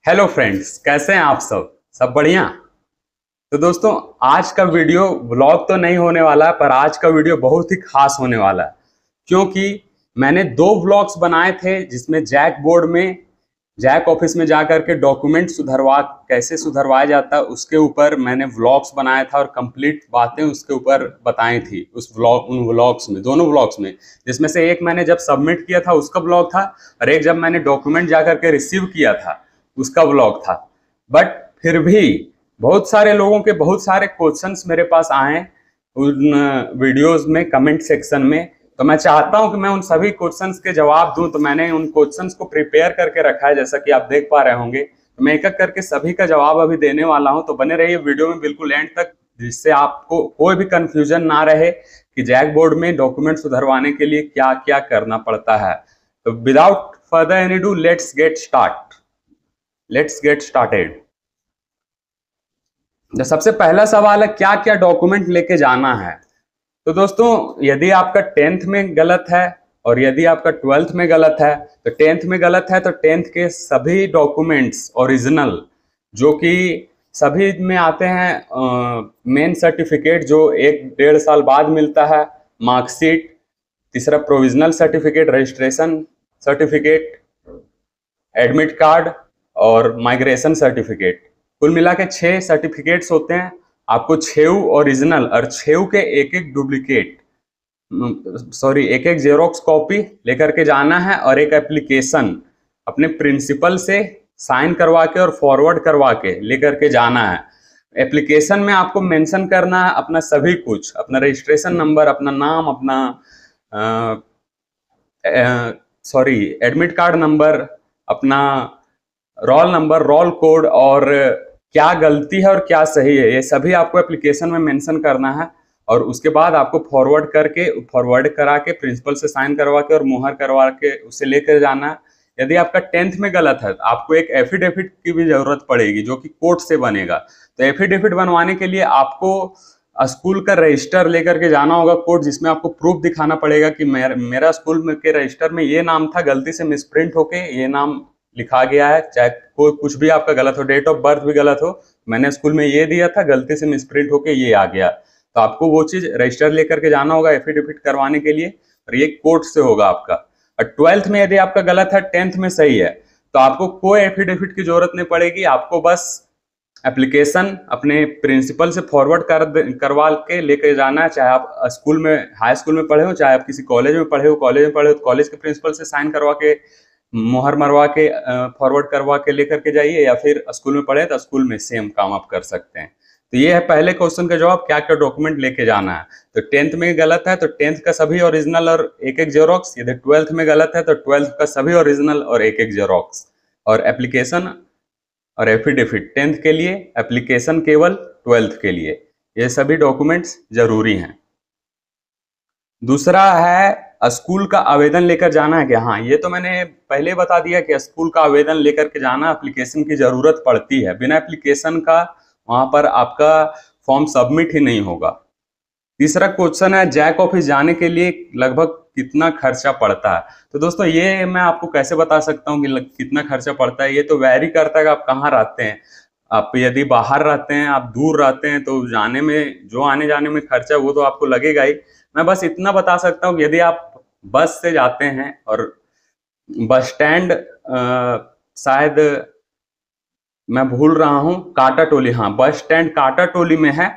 Hello friends, कैसे हैं आप सब बढ़िया। तो दोस्तों, आज का वीडियो व्लॉग तो नहीं होने वाला है, पर आज का वीडियो बहुत ही खास होने वाला है क्योंकि मैंने दो व्लॉग्स बनाए थे जिसमें जैक ऑफिस में जाकर के डॉक्यूमेंट कैसे सुधरवाया जाता है उसके ऊपर मैंने व्लॉग्स बनाया था और कंप्लीट बातें उसके ऊपर बताई थी उन व्लॉग्स में, दोनों व्लॉग्स में। जिसमें से एक मैंने जब सबमिट किया था उसका व्लॉग था और एक जब मैंने डॉक्यूमेंट जाकर के रिसीव किया था उसका व्लॉग था। बट फिर भी बहुत सारे लोगों के बहुत सारे क्वेश्चंस मेरे पास आए उन वीडियोस में, कमेंट सेक्शन में। तो मैं चाहता हूं कि मैं उन सभी क्वेश्चंस के जवाब दूं। तो मैंने उन क्वेश्चंस को प्रिपेयर करके रखा है, जैसा कि आप देख पा रहे होंगे। तो मैं एक एक करके सभी का जवाब अभी देने वाला हूं, तो बने रहिए वीडियो में बिल्कुल एंड तक, जिससे आपको कोई भी कंफ्यूजन ना रहे कि जैक बोर्ड में डॉक्यूमेंट सुधरवाने के लिए क्या क्या करना पड़ता है। तो without further any do, let's get started. तो सबसे पहला सवाल है, क्या क्या डॉक्यूमेंट लेके जाना है। तो दोस्तों, यदि आपका 10th में गलत है और यदि आपका 12th में गलत है, तो 10th में गलत है तो 10th के सभी डॉक्यूमेंट्स ओरिजिनल, जो कि सभी में आते हैं, मेन सर्टिफिकेट जो 1-1.5 साल बाद मिलता है, मार्कशीट, तीसरा provisional certificate, registration certificate, admit card और माइग्रेशन सर्टिफिकेट। कुल मिला के 6 सर्टिफिकेट्स होते हैं। आपको 6 ओरिजिनल और 6 के एक एक जेरोक्स कॉपी लेकर के जाना है और एक एप्लीकेशन अपने प्रिंसिपल से साइन करवा के और फॉरवर्ड करवा के लेकर के जाना है। एप्लीकेशन में आपको मेंशन करना है अपना सभी कुछ, अपना रजिस्ट्रेशन नंबर, अपना नाम, अपना एडमिट कार्ड नंबर, अपना रोल नंबर, रोल कोड और क्या गलती है और क्या सही है, ये सभी आपको एप्लीकेशन में मेंशन करना है। और उसके बाद आपको फॉरवर्ड करा के प्रिंसिपल से साइन करवा के और मुहर करवा के उसे लेकर जाना है। यदि आपका 10th में गलत है तो आपको एक एफिडेविट की भी जरूरत पड़ेगी, जो कि कोर्ट से बनेगा। तो एफिडेविट बनवाने के लिए आपको स्कूल का रजिस्टर लेकर के जाना होगा कोर्ट, जिसमें आपको प्रूफ दिखाना पड़ेगा कि मेरा स्कूल में के रजिस्टर में ये नाम था, गलती से मिसप्रिंट होके ये नाम लिखा गया है। चाहे कोई कुछ भी आपका गलत हो, डेट ऑफ बर्थ भी गलत हो, मैंने स्कूल में ये दिया था, गलती से मिसप्रिंट होके ये आ गया। तो आपको वो चीज रजिस्टर लेकर के जाना होगा एफिडेविट करवाने के लिए, और ये कोर्ट से होगा आपका। और 12th में यदि आपका गलत है, 10th में सही है, तो आपको कोई एफिडेविट की जरूरत नहीं पड़ेगी। आपको बस एप्लीकेशन अपने प्रिंसिपल से फॉरवर्ड करवा के लेकर जाना है। चाहे आप स्कूल में, हाई स्कूल में पढ़े हो, चाहे आप किसी कॉलेज में पढ़े हो, तो कॉलेज के प्रिंसिपल से साइन करवा के, मोहर मरवा के, फॉरवर्ड करवा के लेकर के जाइए, या फिर स्कूल में पढ़े तो स्कूल में सेम काम आप कर सकते हैं। तो ये है पहले क्वेश्चन का जवाब, क्या क्या डॉक्यूमेंट लेके जाना है। तो 10th में गलत है तो 10th का सभी ओरिजिनल और एक जेरोक्स। यदि 12th में गलत है तो 12th का सभी ओरिजिनल और एक जेरोक्स। और एप्लीकेशन और एफिडेविट 10th के लिए, एप्लीकेशन केवल 12th के लिए। ये सभी डॉक्यूमेंट्स जरूरी हैं। दूसरा है, स्कूल का आवेदन लेकर जाना है क्या। हाँ, ये तो मैंने पहले बता दिया कि स्कूल का आवेदन लेकर के जाना, एप्लीकेशन की जरूरत पड़ती है। बिना एप्लीकेशन का वहां पर आपका फॉर्म सबमिट ही नहीं होगा। तीसरा क्वेश्चन है, जैक ऑफिस जाने के लिए लगभग कितना खर्चा पड़ता है। तो दोस्तों, ये मैं आपको कैसे बता सकता हूँ कि कितना खर्चा पड़ता है। ये तो वैरी करता है कि आप कहाँ रहते हैं। आप यदि बाहर रहते हैं, आप दूर रहते हैं, तो जाने में, जो आने जाने में खर्चा वो तो आपको लगेगा ही। मैं बस इतना बता सकता हूँ कि यदि आप बस से जाते हैं और बस स्टैंड, शायद मैं भूल रहा हूँ, काटा टोली, हाँ बस स्टैंड काटा टोली में है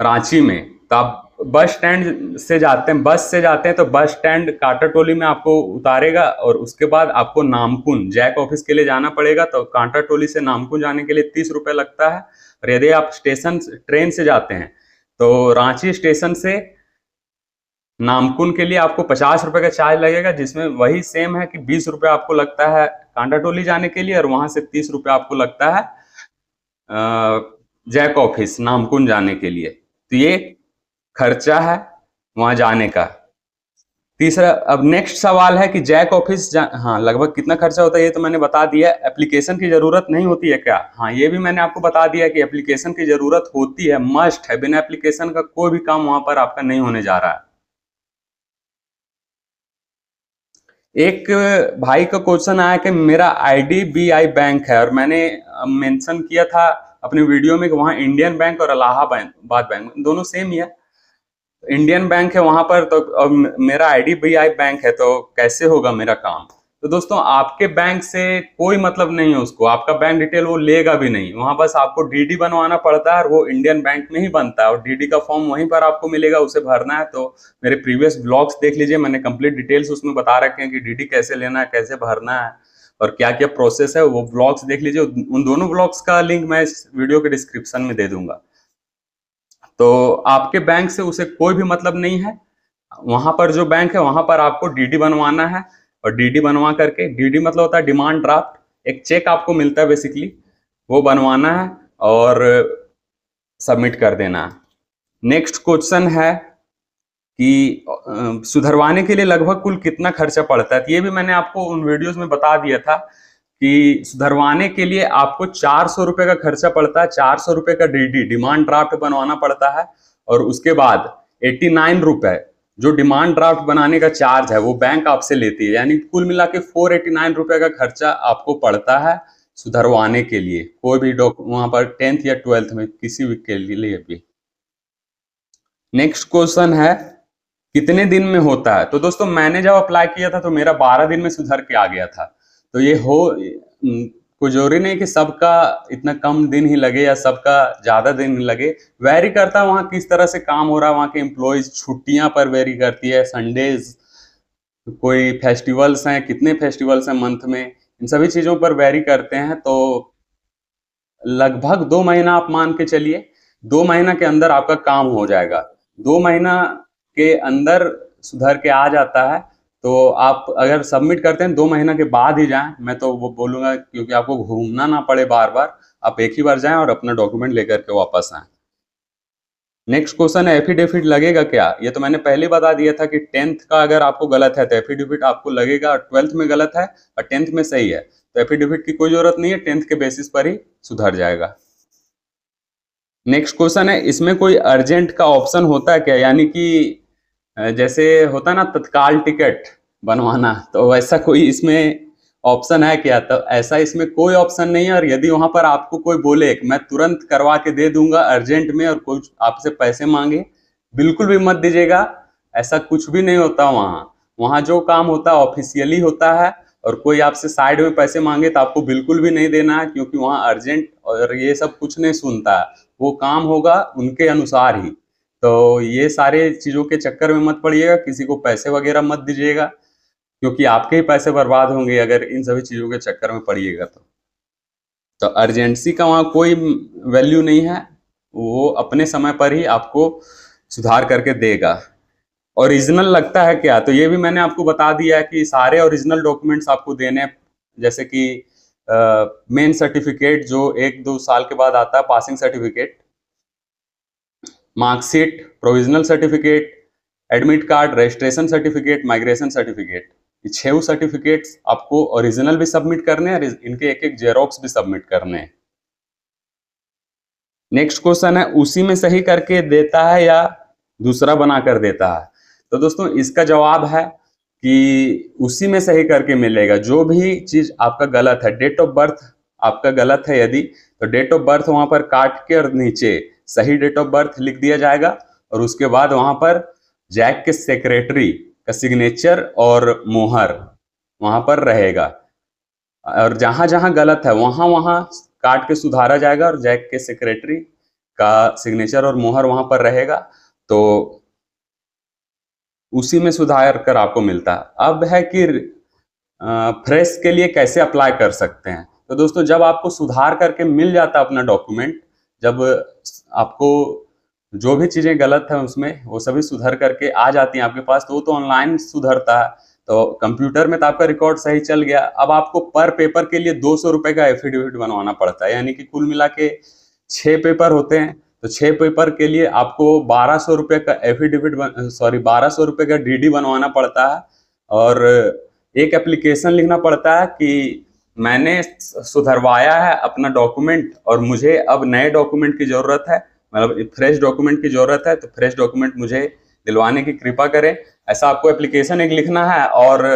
रांची में। तो आप बस स्टैंड से जाते हैं, बस से जाते हैं तो बस स्टैंड काटा टोली में आपको उतारेगा और उसके बाद आपको नामकुन जैक ऑफिस के लिए जाना पड़ेगा। तो कांटा टोली से नामकुन जाने के लिए 30 रुपए लगता है। और यदि आप स्टेशन ट्रेन से जाते हैं तो रांची स्टेशन से नामकुन के लिए आपको 50 रुपए का चार्ज लगेगा, जिसमें वही सेम है कि 20 रुपए आपको लगता है कांटा टोली जाने के लिए और वहां से 30 रुपए आपको लगता है जैक ऑफिस नामकुन जाने के लिए। तो ये खर्चा है वहां जाने का। तीसरा, अब नेक्स्ट सवाल है कि जैक ऑफिस हाँ लगभग कितना खर्चा होता है, ये तो मैंने बता दिया। एप्लीकेशन की जरूरत नहीं होती है क्या। हाँ, ये भी मैंने आपको बता दिया कि एप्लीकेशन की जरूरत होती है, मस्ट है। बिना एप्लीकेशन का कोई भी काम वहां पर आपका नहीं होने जा रहा है। एक भाई का क्वेश्चन आया कि मेरा IDBI बैंक है और मैंने मेंशन किया था अपने वीडियो में कि वहाँ इंडियन बैंक और इलाहाबाद बैंक दोनों सेम ही है। इंडियन बैंक है वहां पर, तो अब मेरा IDBI बैंक है, तो कैसे होगा मेरा काम? तो दोस्तों आपके बैंक से कोई मतलब नहीं है उसको, आपका बैंक डिटेल वो लेगा भी नहीं। वहां बस आपको DD बनवाना पड़ता है और वो इंडियन बैंक में ही बनता है और DD का फॉर्म वहीं पर आपको मिलेगा, उसे भरना है। तो मेरे प्रीवियस ब्लॉग्स देख लीजिए, मैंने कंप्लीट डिटेल्स उसमें बता रखे हैं कि DD कैसे लेना है, कैसे भरना है और क्या क्या प्रोसेस है। वो ब्लॉग्स देख लीजिए, उन दोनों ब्लॉग्स का लिंक मैं इस वीडियो के डिस्क्रिप्शन में दे दूंगा। तो आपके बैंक से उसे कोई भी मतलब नहीं है। वहां पर जो बैंक है वहां पर आपको DD बनवाना है और DD बनवा करके, DD मतलब होता है डिमांड ड्राफ्ट, एक चेक आपको मिलता है बेसिकली, वो बनवाना है और सबमिट कर देना है। नेक्स्ट क्वेश्चन है कि सुधरवाने के लिए लगभग कुल कितना खर्चा पड़ता है? तो ये भी मैंने आपको उन वीडियोस में बता दिया था कि सुधरवाने के लिए आपको 400 रुपए का खर्चा पड़ता है। 400 रुपए का DD डिमांड ड्राफ्ट बनवाना पड़ता है और उसके बाद 89 रुपए जो डिमांड ड्राफ्ट बनाने का चार्ज है वो बैंक आपसे लेती है, यानी कुल मिला के 489 रुपए का खर्चा आपको पड़ता है सुधरवाने के लिए, कोई भी वहां पर 10th या 12th में किसी भी के लिए भी। नेक्स्ट क्वेश्चन है कितने दिन में होता है? तो दोस्तों मैंने जब अप्लाई किया था तो मेरा 12 दिन में सुधर के आ गया था। तो ये कोई जरूरी नहीं कि सबका इतना कम दिन ही लगे या सबका ज्यादा दिन लगे, वेरी करता है वहाँ किस तरह से काम हो रहा है। वहाँ के एम्प्लॉयज छुट्टियां पर वेरी करती है, संडेज, कोई फेस्टिवल्स हैं, कितने फेस्टिवल्स हैं मंथ में, इन सभी चीजों पर वेरी करते हैं। तो लगभग 2 महीना आप मान के चलिए, 2 महीना के अंदर आपका काम हो जाएगा। 2 महीना के अंदर सुधर के आ जाता है। तो आप अगर सबमिट करते हैं 2 महीना के बाद ही जाएं, मैं तो वो बोलूंगा, क्योंकि आपको घूमना ना पड़े बार बार, आप एक ही बार जाएं और अपना डॉक्यूमेंट लेकर के वापस आएं। नेक्स्ट क्वेश्चन है एफिडेविट लगेगा क्या? ये तो मैंने पहले बता दिया था कि 10th का अगर आपको गलत है तो एफिडेविट आपको लगेगा, और 12th में गलत है और 10th में सही है तो एफिडेविट की कोई जरूरत नहीं है, 10th के बेसिस पर ही सुधर जाएगा। नेक्स्ट क्वेश्चन है इसमें कोई अर्जेंट का ऑप्शन होता है क्या? यानी कि जैसे होता है ना तत्काल टिकट बनवाना, तो वैसा कोई इसमें ऑप्शन है क्या? तो ऐसा इसमें कोई ऑप्शन नहीं है। और यदि वहां पर आपको कोई बोले कि मैं तुरंत करवा के दे दूंगा अर्जेंट में और कोई आपसे पैसे मांगे, बिल्कुल भी मत दीजिएगा। ऐसा कुछ भी नहीं होता वहाँ। वहाँ जो काम होता है ऑफिशियली होता है, और कोई आपसे साइड में पैसे मांगे तो आपको बिल्कुल भी नहीं देना है, क्योंकि वहाँ अर्जेंट और ये सब कुछ नहीं सुनता है। वो काम होगा उनके अनुसार ही। तो ये सारे चीजों के चक्कर में मत पड़िएगा, किसी को पैसे वगैरह मत दीजिएगा, क्योंकि आपके ही पैसे बर्बाद होंगे अगर इन सभी चीजों के चक्कर में पड़िएगा तो अर्जेंसी का वहाँ कोई वैल्यू नहीं है, वो अपने समय पर ही आपको सुधार करके देगा। ओरिजिनल लगता है क्या? तो ये भी मैंने आपको बता दिया है कि सारे ओरिजिनल डॉक्यूमेंट्स आपको देने, जैसे कि मेन सर्टिफिकेट जो 1-2 साल के बाद आता है, passing certificate, marksheet, provisional certificate, admit card, registration certificate, migration certificate, ये 6 सर्टिफिकेट्स आपको ओरिजिनल भी सबमिट करने हैं और इनके एक जेरोक्स भी सबमिट करने हैं। नेक्स्ट क्वेश्चन है उसी में सही करके देता है या दूसरा बना कर देता है? तो दोस्तों इसका जवाब है कि उसी में सही करके मिलेगा। जो भी चीज आपका गलत है, डेट ऑफ बर्थ आपका गलत है यदि, तो डेट ऑफ बर्थ वहां पर काट के और नीचे सही डेट ऑफ बर्थ लिख दिया जाएगा और उसके बाद वहां पर जैक के सेक्रेटरी का सिग्नेचर और मोहर वहां पर रहेगा, और जहां जहां गलत है वहां वहां काट के सुधारा जाएगा और जैक के सेक्रेटरी का सिग्नेचर और मोहर वहां पर रहेगा। तो उसी में सुधार कर आपको मिलता है। अब है कि फ्रेश के लिए कैसे अप्लाई कर सकते हैं? तो दोस्तों जब आपको सुधार करके मिल जाता है अपना डॉक्यूमेंट, जब आपको जो भी चीजें गलत है उसमें वो सभी सुधर करके आ जाती हैं आपके पास, तो वो तो ऑनलाइन सुधरता है। तो कंप्यूटर में तो आपका रिकॉर्ड सही चल गया। अब आपको पर पेपर के लिए 200 रुपए का एफिडेविट बनवाना पड़ता है, यानी कि कुल मिला के 6 पेपर होते हैं। तो 6 पेपर के लिए आपको 1200 रुपए का एफिडेविट 1200 रुपए का DD बनवाना पड़ता है, और एक एप्लीकेशन लिखना पड़ता है कि मैंने सुधरवाया है अपना डॉक्यूमेंट और मुझे अब नए डॉक्यूमेंट की जरूरत है, मतलब फ्रेश डॉक्यूमेंट की जरूरत है, तो फ्रेश डॉक्यूमेंट मुझे दिलवाने की कृपा करें। ऐसा आपको एप्लीकेशन एक लिखना है और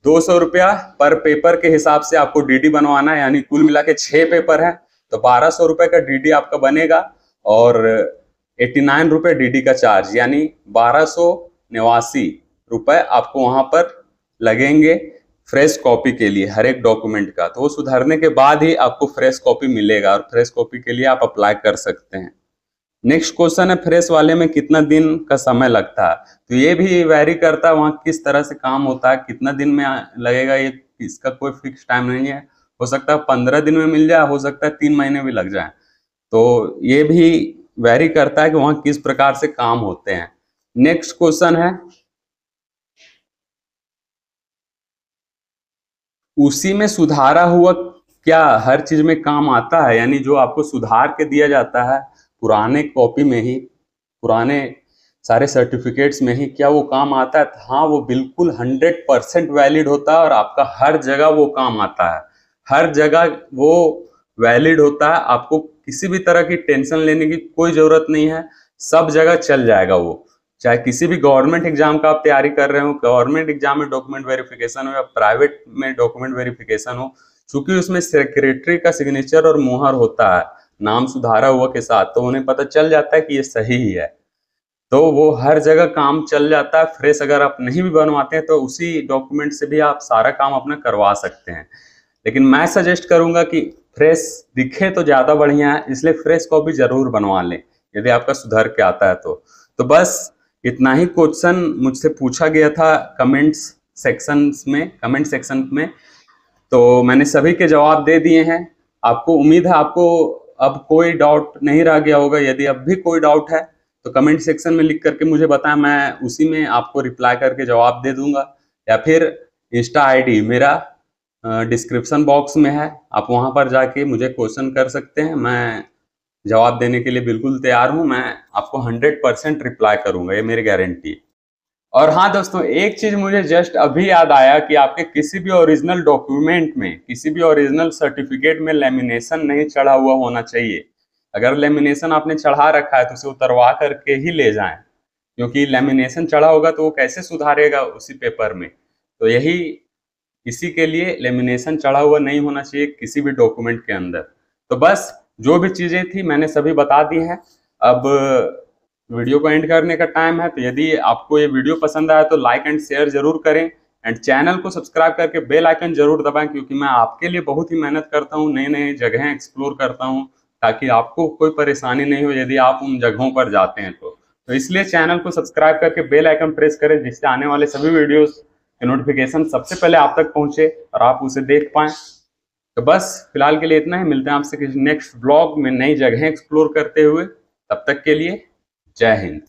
200 रुपया पर पेपर के हिसाब से आपको डीडी बनवाना है, यानी कुल मिला के 6 पेपर है तो 1200 रुपए का डीडी आपका बनेगा और 89 रुपए डीडी का चार्ज, यानी 1289 रुपए आपको वहां पर लगेंगे फ्रेश कॉपी के लिए हर एक डॉक्यूमेंट का। तो वो सुधारने के बाद ही आपको फ्रेश कॉपी मिलेगा और फ्रेश कॉपी के लिए आप अप्लाई कर सकते हैं। नेक्स्ट क्वेश्चन है फ्रेश वाले में कितना दिन का समय लगता है। तो ये भी वैरी करता है वहाँ किस तरह से काम होता है, कितना दिन में लगेगा, ये इसका कोई फिक्स टाइम नहीं है। हो सकता है 15 दिन में मिल जाए, हो सकता है 3 महीने भी लग जाए। तो ये भी वैरी करता है कि वहाँ किस प्रकार से काम होते हैं। नेक्स्ट क्वेश्चन है उसी में सुधारा हुआ क्या हर चीज में काम आता है, यानी जो आपको सुधार के दिया जाता है पुराने कॉपी में ही, पुराने सारे सर्टिफिकेट्स में ही, क्या वो काम आता है? हाँ, वो बिल्कुल 100% वैलिड होता है और आपका हर जगह वो काम आता है, हर जगह वो वैलिड होता है। आपको किसी भी तरह की टेंशन लेने की कोई जरूरत नहीं है, सब जगह चल जाएगा वो। चाहे किसी भी गवर्नमेंट एग्जाम का आप तैयारी कर रहे हो, गवर्नमेंट एग्जाम में डॉक्यूमेंट वेरिफिकेशन हो या प्राइवेट में डॉक्यूमेंट वेरिफिकेशन हो, क्योंकि उसमें सेक्रेटरी का सिग्नेचर और मुहर होता है नाम सुधारा हुआ के साथ, तो उन्हें पता चल जाता है कि ये सही ही है, तो वो हर जगह काम चल जाता है। फ्रेश अगर आप नहीं भी बनवाते हैं तो उसी डॉक्यूमेंट से भी आप सारा काम अपना करवा सकते हैं। लेकिन मैं सजेस्ट करूंगा कि फ्रेश दिखे तो ज्यादा बढ़िया है, इसलिए फ्रेश कॉपी जरूर बनवा लें यदि आपका सुधर के आता है तो। बस इतना ही क्वेश्चन मुझसे पूछा गया था कमेंट सेक्शन में, तो मैंने सभी के जवाब दे दिए हैं। आपको उम्मीद है आपको अब कोई डाउट नहीं रह गया होगा। यदि अब भी कोई डाउट है तो कमेंट सेक्शन में लिख करके मुझे बताएं, मैं उसी में आपको रिप्लाई करके जवाब दे दूंगा। या फिर इंस्टा आईडी मेरा डिस्क्रिप्शन बॉक्स में है, आप वहां पर जाके मुझे क्वेश्चन कर सकते हैं, मैं जवाब देने के लिए बिल्कुल तैयार हूं। मैं आपको 100% रिप्लाई करूंगा, ये मेरी गारंटी है। और हाँ दोस्तों, एक चीज मुझे जस्ट अभी याद आया कि आपके किसी भी ओरिजिनल डॉक्यूमेंट में, किसी भी ओरिजिनल सर्टिफिकेट में लेमिनेशन नहीं चढ़ा हुआ होना चाहिए। अगर लेमिनेशन आपने चढ़ा रखा है तो उसे उतरवा करके ही ले जाएं, क्योंकि लेमिनेशन चढ़ा होगा तो वो कैसे सुधारेगा उसी पेपर में। तो यही इसी के लिए लेमिनेशन चढ़ा हुआ नहीं होना चाहिए किसी भी डॉक्यूमेंट के अंदर। तो बस जो भी चीजें थी मैंने सभी बता दी हैं। अब वीडियो को एंड करने का टाइम है, तो यदि आपको ये वीडियो पसंद आया तो लाइक एंड शेयर जरूर करें एंड चैनल को सब्सक्राइब करके बेल आइकन जरूर दबाएं, क्योंकि मैं आपके लिए बहुत ही मेहनत करता हूँ, नई नई जगहें एक्सप्लोर करता हूँ, ताकि आपको कोई परेशानी नहीं हो यदि आप उन जगहों पर जाते हैं तो इसलिए चैनल को सब्सक्राइब करके बेल आइकन प्रेस करें, जिससे आने वाले सभी वीडियोस के नोटिफिकेशन सबसे पहले आप तक पहुंचे और आप उसे देख पाएं। तो बस फिलहाल के लिए इतना ही, मिलते हैं आपसे किसी नेक्स्ट ब्लॉग में नई जगहें एक्सप्लोर करते हुए। तब तक के लिए जय हिंद।